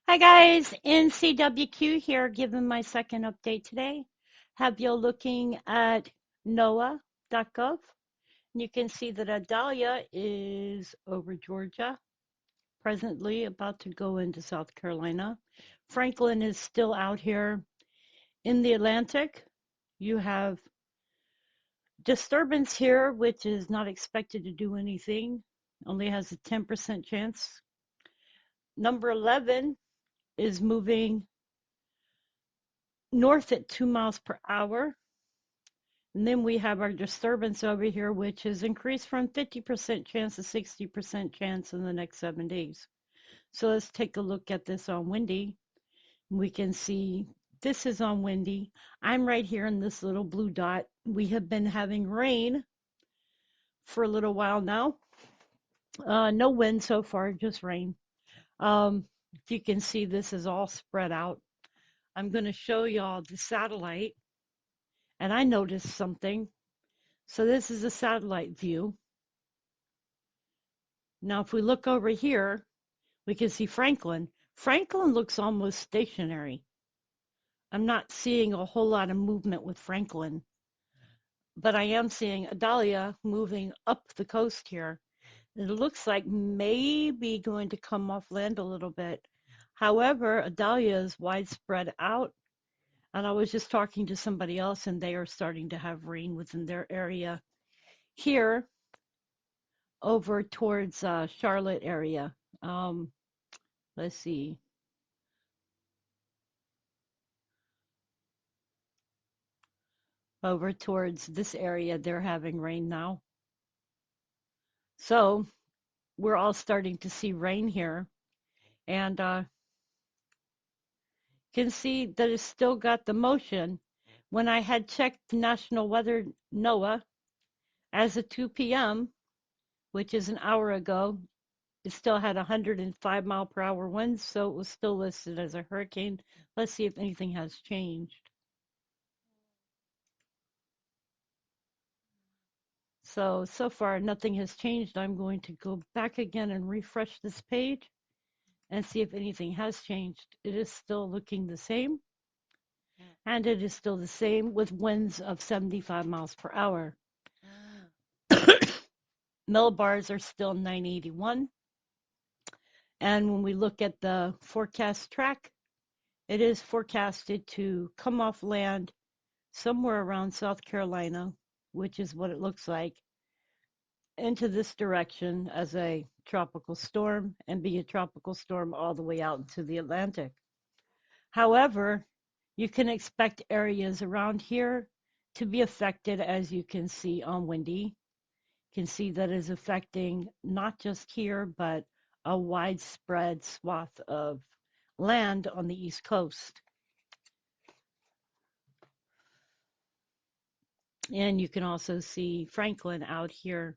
Hi guys, NCWQ here, giving my second update today. Have you looking at NOAA.gov. You can see that Idalia is over Georgia, presently about to go into South Carolina. Franklin is still out here in the Atlantic. You have disturbance here, which is not expected to do anything, only has a 10% chance. Number 11 is moving north at 2 miles per hour. And then we have our disturbance over here, which has increased from 50% chance to 60% chance in the next 7 days. So let's take a look at this on windy. We can see this is on windy. I'm right here in this little blue dot. We have been having rain for a little while now. No wind so far, just rain. You can see this is all spread out. I'm going to show y'all the satellite. And I noticed something. So this is a satellite view. Now, if we look over here, we can see Franklin. Franklin looks almost stationary. I'm not seeing a whole lot of movement with Franklin, but I am seeing Idalia moving up the coast here. It looks like maybe going to come off land a little bit. However, Idalia is widespread out, and I was just talking to somebody else, and they are starting to have rain within their area. Here, over towards Charlotte area. Um, let's see. Over towards this area, they're having rain now. So we're all starting to see rain here. And can see that it's still got the motion. When I had checked the National Weather NOAA as of 2 p.m., which is an hour ago, it still had 105-mile-per-hour winds, so it was still listed as a hurricane. Let's see if anything has changed. So far, nothing has changed. I'm going to go back again and refresh this page and see if anything has changed. It is still looking the same, and it is still the same with winds of 75 miles per hour. Millibars are still 981. And when we look at the forecast track, it is forecasted to come off land somewhere around South Carolina, which is what it looks like, into this direction as a tropical storm and be a tropical storm all the way out into the Atlantic. However, you can expect areas around here to be affected, as you can see on windy. You can see that is affecting not just here, but a widespread swath of land on the East Coast. And you can also see Franklin out here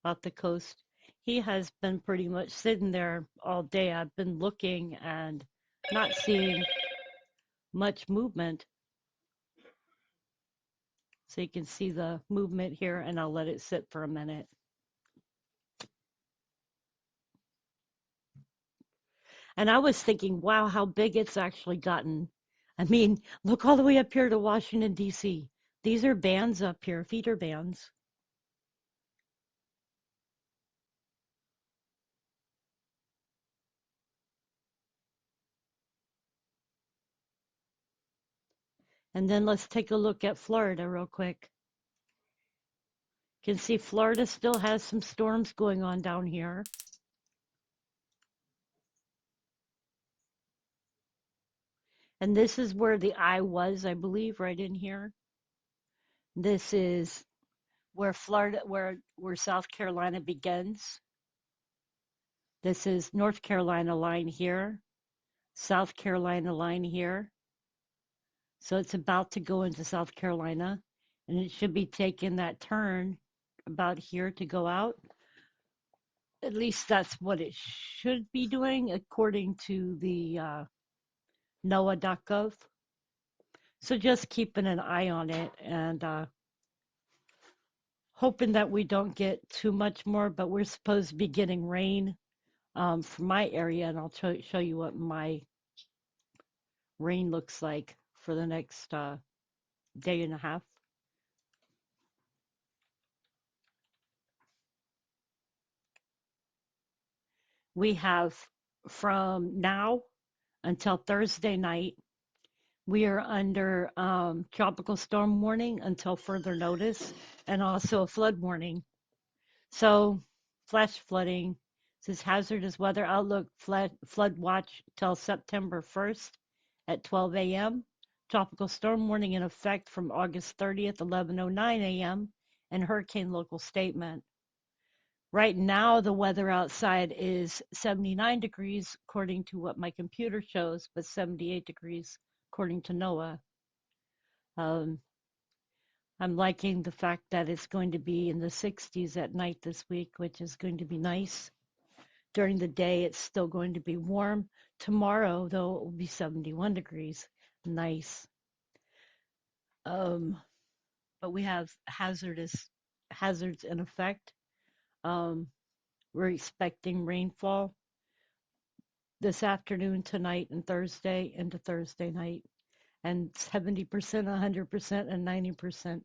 off the coast. He has been pretty much sitting there all day. I've been looking and not seeing much movement. So you can see the movement here, and I'll let it sit for a minute. And I was thinking, wow, how big it's actually gotten. I mean, look all the way up here to Washington, D.C. These are bands up here, feeder bands. And then let's take a look at Florida real quick. You can see Florida still has some storms going on down here. And this is where the eye was, I believe, right in here. This is where Florida, where South Carolina begins. This is North Carolina line here, South Carolina line here. So it's about to go into South Carolina, and it should be taking that turn about here to go out. At least that's what it should be doing according to the NOAA.gov. So just keeping an eye on it and hoping that we don't get too much more, but we're supposed to be getting rain from my area, and I'll show you what my rain looks like for the next day and a half. We have from now until Thursday night, we are under tropical storm warning until further notice, and also a flood warning. So, flash flooding says hazardous weather outlook flood watch till September 1st at 12 a.m. Tropical storm warning in effect from August 30th, 11:09 a.m. and hurricane local statement. Right now, the weather outside is 79 degrees according to what my computer shows, but 78 degrees according to NOAA. Um, I'm liking the fact that it's going to be in the 60s at night this week, which is going to be nice. During the day, it's still going to be warm. Tomorrow, though, it will be 71 degrees. Nice. Um, but we have hazards in effect. Um, we're expecting rainfall this afternoon, tonight, and Thursday into Thursday night, and 70%, 100%, and 90%.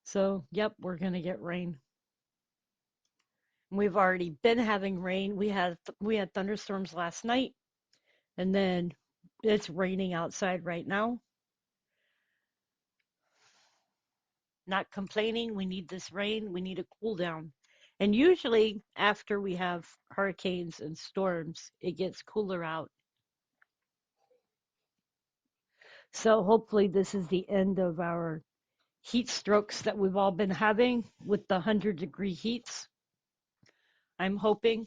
So, yep, we're going to get rain. We've already been having rain. We had thunderstorms last night, and then it's raining outside right now. Not complaining. We need this rain. We need a cool down. And usually after we have hurricanes and storms, it gets cooler out. So hopefully this is the end of our heat strokes that we've all been having with the 100-degree heats. I'm hoping.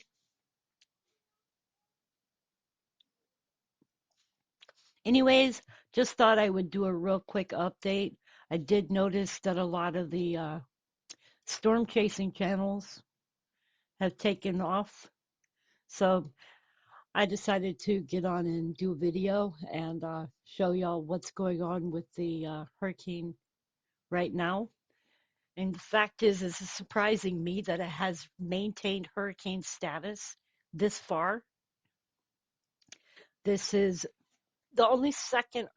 Anyways, just thought I would do a real quick update. I did notice that a lot of the storm chasing channels have taken off. So I decided to get on and do a video and show y'all what's going on with the hurricane right now. And the fact is it's surprising me that it has maintained hurricane status this far. This is the only second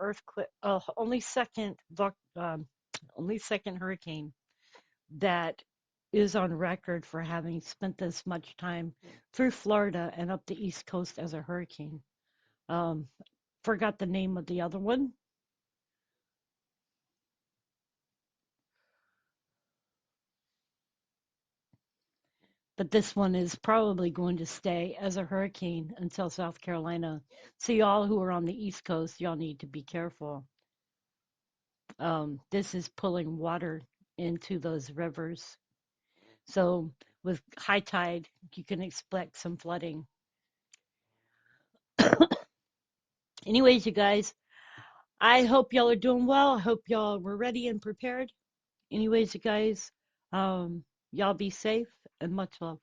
hurricane that is on record for having spent this much time through Florida and up the East Coast as a hurricane. Um, Forgot the name of the other one, but this one is probably going to stay as a hurricane until South Carolina. So y'all who are on the East Coast, y'all need to be careful. This is pulling water into those rivers. So with high tide, you can expect some flooding. Anyways, you guys, I hope y'all are doing well. I hope y'all were ready and prepared. Anyways, you guys, y'all be safe and much love.